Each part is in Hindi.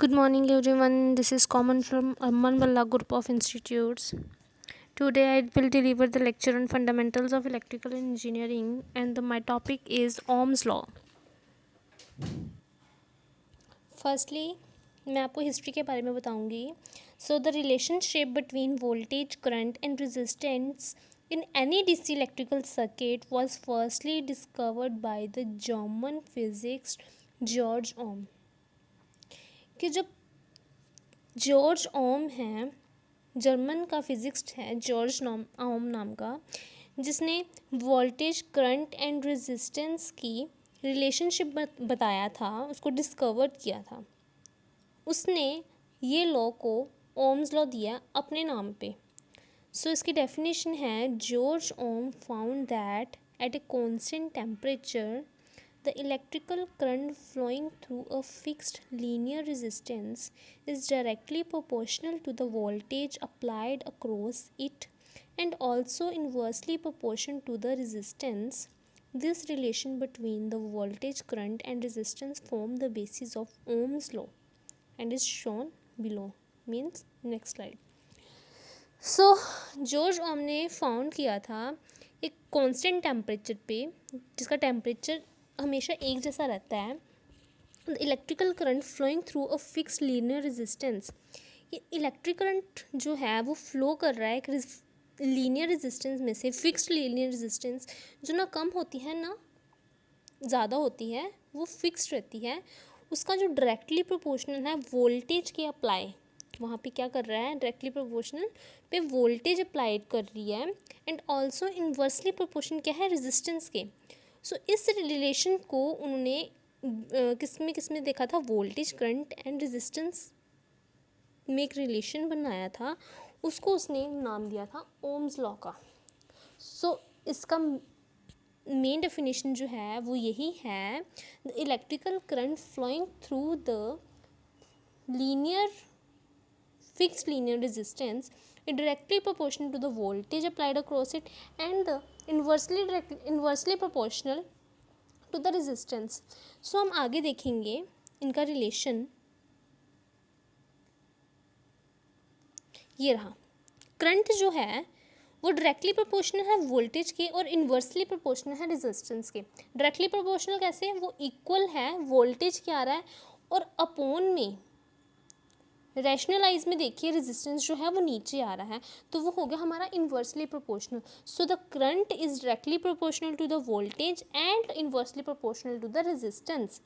Good morning, everyone. This is Common from Amman Balla Group of Institutes. Today, I will deliver the lecture on fundamentals of electrical engineering, and my topic is Ohm's law. Firstly, मैं आपको हिस्ट्री के बारे में बताऊंगी. So the relationship between voltage current and resistance in any DC electrical circuit was firstly discovered by the German physicist George Ohm. कि जब जॉर्ज ओम हैं, जर्मन का फिजिक्स्ट है जॉर्ज ओम नाम का, जिसने वोल्टेज करंट एंड रेजिस्टेंस की रिलेशनशिप बताया था, उसको डिस्कवर किया था. उसने ये लॉ को ओम्स लॉ दिया अपने नाम पे. सो इसकी डेफिनेशन है, George Ohm found that at a constant temperature the electrical current flowing through a fixed linear resistance is directly proportional to the voltage applied across it and also inversely proportional to the resistance. This relation between the voltage current and resistance form the basis of Ohm's law and is shown below. Means next slide. So George Ohm ने फाउंड किया था एक कांस्टेंट टेम्परेचर पे, जिसका टेम्परेचर हमेशा एक जैसा रहता है, the electrical current flowing through a fixed linear resistance. ये इलेक्ट्रिक करंट जो है वो फ्लो कर रहा है एक लीनियर रेजिस्टेंस में से. फिक्स्ड लीनियर रेजिस्टेंस जो ना कम होती है ना ज़्यादा होती है, वो फिक्स्ड रहती है. उसका जो डायरेक्टली प्रोपोर्शनल है वोल्टेज के अप्लाई, वहाँ पे क्या कर रहा है, डायरेक्टली प्रोपोर्शनल पे वोल्टेज अप्लाइड कर रही है. एंड ऑल्सो इन्वर्सली प्रोपोर्शनल क्या है, रेजिस्टेंस के. सो इस रिलेशन को उन्होंने किस में देखा था, वोल्टेज करंट एंड रेजिस्टेंस में एक रिलेशन बनाया था. उसको उसने नाम दिया था ओम्स लॉ का. सो इसका मेन डेफिनेशन जो है वो यही है, the electrical current flowing through the linear fixed linear resistance is directly proportional to the voltage applied across it and the inversely proportional to the resistance. So हम आगे देखेंगे इनका रिलेशन. ये रहा, करंट जो है वो डायरेक्टली प्रोपोर्शनल है वोल्टेज के और इन्वर्सली प्रोपोर्शनल है रेजिस्टेंस के. डायरेक्टली प्रोपोर्शनल कैसे, वो इक्वल है, वोल्टेज क्या आ रहा है और अपोन में रैशनलाइज में देखिए रेजिस्टेंस जो है वो नीचे आ रहा है, तो वो हो गया हमारा inversely proportional. So the current is directly proportional to the voltage and inversely proportional to the resistance.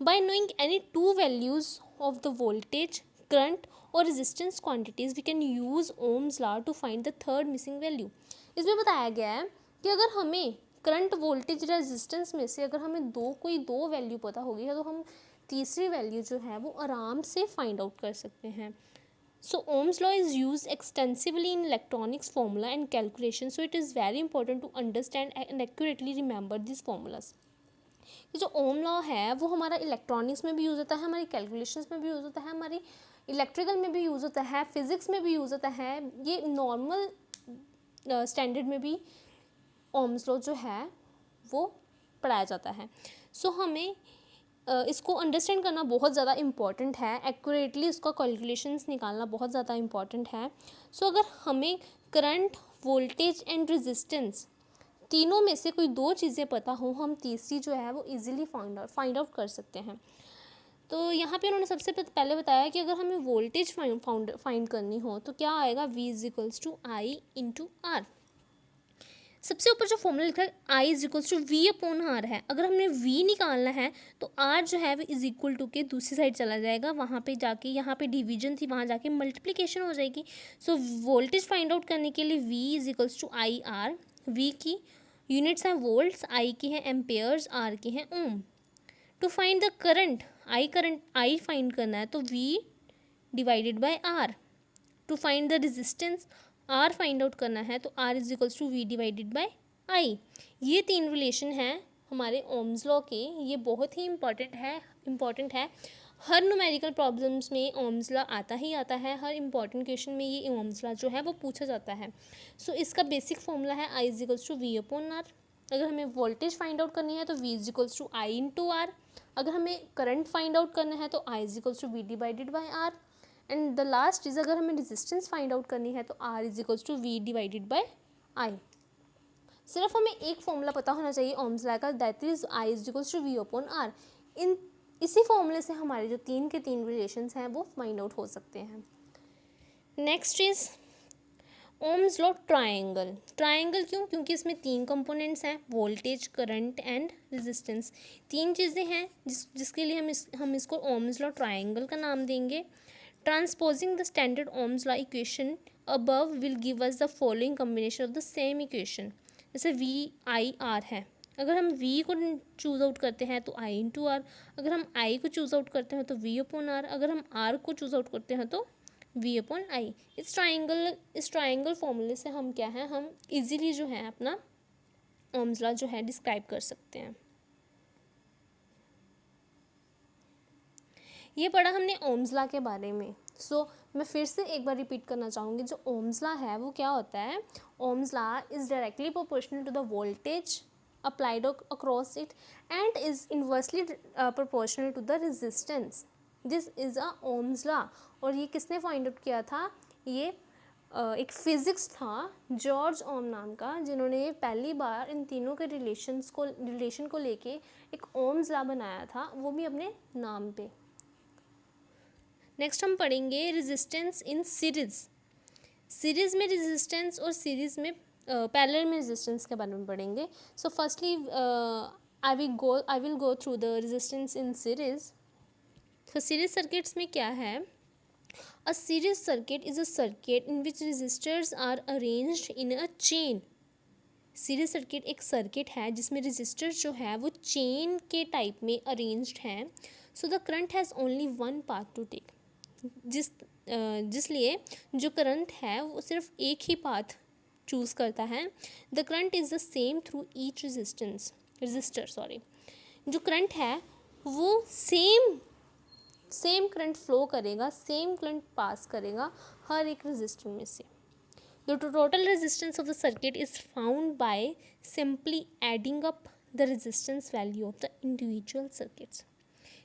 By knowing any two values of the voltage, current और resistance quantities we can use Ohm's law to find the third missing value. इसमें बताया गया है कि अगर हमें करंट वोल्टेज रेजिस्टेंस में से अगर हमें कोई दो वैल्यू पता होगी तो हम तीसरी वैल्यू जो है वो आराम से फाइंड आउट कर सकते हैं. So Ohm's law is use extensively in electronics formula and calculation. So it is very important to understand and accurately remember this formulas. ये जो ओम लॉ है वो हमारा इलेक्ट्रॉनिक्स में भी यूज़ होता है, हमारी कैलकुलेशंस में भी यूज़ होता है, हमारी इलेक्ट्रिकल में भी यूज़ होता है, फिज़िक्स में भी यूज़ होता है, ये नॉर्मल स्टैंडर्ड में भी ओम्स लॉ जो है वो पढ़ाया जाता है. सो हमें इसको अंडरस्टैंड करना बहुत ज़्यादा इम्पॉर्टेंट है, एक्यूरेटली उसका कैलकुलेशंस निकालना बहुत ज़्यादा इम्पॉर्टेंट है. सो अगर हमें करंट, वोल्टेज एंड रेजिस्टेंस तीनों में से कोई दो चीज़ें पता हो, हम तीसरी जो है वो इजीली फाइंड आउट कर सकते हैं. तो यहाँ पे उन्होंने सबसे पहले बताया कि अगर हमें वोल्टेज फाइंड करनी हो तो क्या आएगा, V is equals to I into R. सबसे ऊपर जो फॉर्मूला लिखा है I is equals to V upon R है. अगर हमने वी निकालना है तो आर जो है वो इज इक्वल टू के दूसरी साइड चला जाएगा, वहाँ पे जाके यहाँ पे डिवीजन थी, वहाँ जाके मल्टीप्लिकेशन हो जाएगी. सो वोल्टेज फाइंड आउट करने के लिए V is equals to I R. V की यूनिट्स हैं वोल्ट्स, आई की हैं एम्पेयर्स, आर की हैं ohm. To find the current I find करना है तो V divided by R. To find the resistance R find out करना है तो R is equals to V divided by I. ये तीन रिलेशन हैं हमारे ओम्स लॉ के. ये बहुत ही इम्पॉर्टेंट है. हर न्यूमेरिकल प्रॉब्लम्स में ओम्स लॉ आता ही आता है, हर इंपॉर्टेंट क्वेश्चन में ये ओम्स लॉ जो है वो पूछा जाता है. सो इसका बेसिक फॉर्मूला है I is equals to V upon R. अगर हमें वोल्टेज फाइंड आउट करनी है तो V is equals to I into R. अगर हमें करंट फाइंड आउट करना है तो I is equals to V divided by R, and the last is अगर हमें रेजिस्टेंस फाइंड आउट करनी है तो R is equals to V divided by I। सिर्फ हमें एक फॉर्मूला पता होना चाहिए ओम्स लॉ का, that is I is equals to V upon R। इसी फॉर्मूले से हमारे जो तीन के तीन रिलेशंस हैं वो फाइंड आउट हो सकते हैं। Next is Ohm's law triangle. Triangle क्यों? क्योंकि इसमें तीन कंपोनेंट्स हैं, वोल्टेज, करंट एंड रेजिस्टेंस। तीन चीज़ें हैं जिसके लिए हम इसको ओम्स लॉ ट्रायंगल का नाम देंगे। Transposing the standard Ohm's law equation above will give us the following combination of the same equation. जैसे V/I/R है, अगर हम V को चूज़ आउट करते हैं तो I इंटू आर, अगर हम I को चूज़ आउट करते हैं तो V अपॉन आर, अगर हम R को चूज़ आउट करते हैं तो V अपॉन I। इस ट्राइंगल फॉर्मूले से हम क्या है, हम इजीली जो है अपना ओम्स लॉ जो है डिस्क्राइब कर सकते हैं। ये पढ़ा हमने ओम्स लॉ के बारे में। मैं फिर से एक बार रिपीट करना चाहूँगी, जो ओम्स लॉ है वो क्या होता है। Ohm's law is directly proportional to the voltage applied across it and is inversely proportional to the resistance. This is a Ohm's law. और ये किसने फाइंड आउट किया था? ये एक फिज़िक्स था जॉर्ज ओम नाम का, जिन्होंने पहली बार इन तीनों के रिलेशन को लेके एक ओम्स लॉ बनाया था, वो भी अपने नाम पे। नेक्स्ट हम पढ़ेंगे रेजिस्टेंस इन सीरीज़ में रेजिस्टेंस और सीरीज़ में पैरेलल में रेजिस्टेंस के बारे में पढ़ेंगे। So firstly I will go through the resistance in series. तो सीरीज सर्किट्स में क्या है? A series circuit is a circuit in which resistors are arranged in a chain. Series circuit एक सर्किट है जिसमें रेजिस्टर्स जो है वो चेन के टाइप में अरेंज्ड हैं। So the current has only one path to take. जिसलिए जो करंट है वो सिर्फ एक ही पाथ चूज़ करता है। The current is the same through each resistor. जो करंट है वो सेम करंट फ्लो करेगा, सेम करंट पास करेगा हर एक रजिस्टर में से। The total resistance of the circuit is found by simply adding up the resistance value of the individual circuits.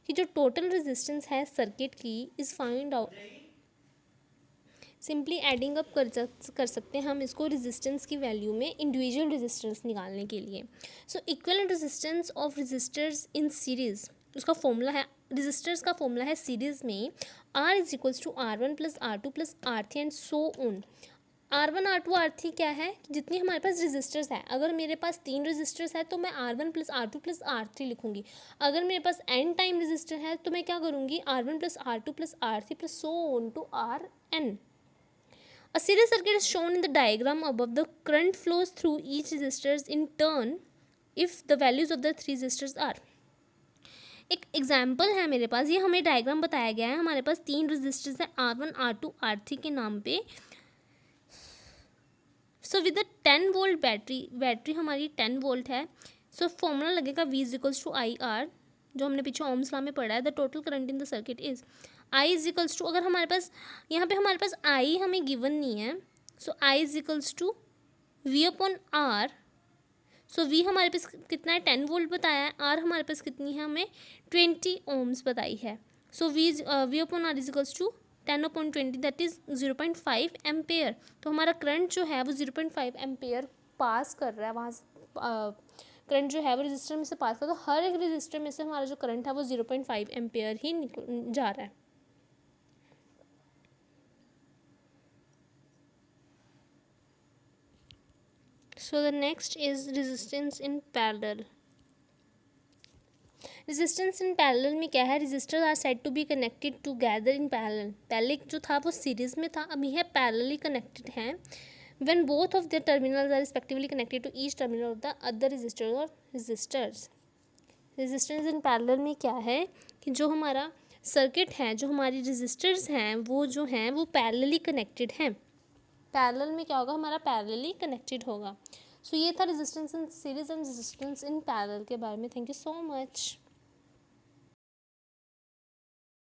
कि जो टोटल रेजिस्टेंस है सर्किट की is find out, simply adding up कर सकते हैं हम इसको रेजिस्टेंस की वैल्यू में इंडिविजुअल रेजिस्टेंस निकालने के लिए। So equivalent resistance of resistors in series, उसका फॉर्मूला है, रेजिस्टर्स का फॉर्मूला है सीरीज़ में R is equals to R1 plus R2 plus R3 and so on. R1 R2 R3 क्या है? जितनी हमारे पास रेजिस्टर्स है, अगर मेरे पास 3 रेजिस्टर्स है तो मैं R1 plus R2 plus R3 लिखूंगी। अगर मेरे पास n टाइम रेजिस्टर है तो मैं क्या करूँगी? R1 plus R2 plus R3 plus so on to Rn। A series circuit is shown in the diagram above. The current flows through each resistors in turn if the values of the three resistors are. एक एग्जाम्पल है मेरे पास, ये हमें डायग्राम बताया गया है। हमारे पास 3 रेजिस्टर्स हैं R1 R2 R3 के नाम पे। सो विद 10 वोल्ट बैटरी हमारी 10 वोल्ट है। सो फॉर्मूला लगेगा V is equals to IR, जो हमने पीछे ओम्स लॉ में पढ़ा है। The total current in the circuit is I is equals to, अगर हमारे पास यहाँ पे हमारे पास I हमें गिवन नहीं है, so I is equals to V upon R। So V हमारे पास कितना है? 10 वोल्ट बताया है। R हमारे पास कितनी है? हमें 20 ओम्स बताई है। So V upon R is equals to 10 upon 20 that is 0.5 ampere. तो हमारा करंट जो है वो 0.5 एम्पेयर पास कर रहा है वहाँ से। करंट जो है वो रजिस्टर में से पास कर, तो हर एक रजिस्टर में से हमारा जो करंट है वो 0.5 एम्पेयर ही जा रहा है। So the next is resistance in parallel. Resistance in parallel में क्या है? Resistors are said to be connected together in parallel. पहले जो था वो सीरीज में था, अब यह parallelly connected है। When both of their terminals are respectively connected to each terminal of the other resistor or resistors. Resistance in parallel में क्या है कि जो हमारा सर्किट है, जो हमारी रेजिस्टर्स हैं वो जो हैं वो पैरेलली कनेक्टेड हैं। पैरेलल में क्या होगा? हमारा पैरेलली कनेक्टेड होगा। सो ये था resistance in series and resistance in parallel के बारे में। Thank you so much.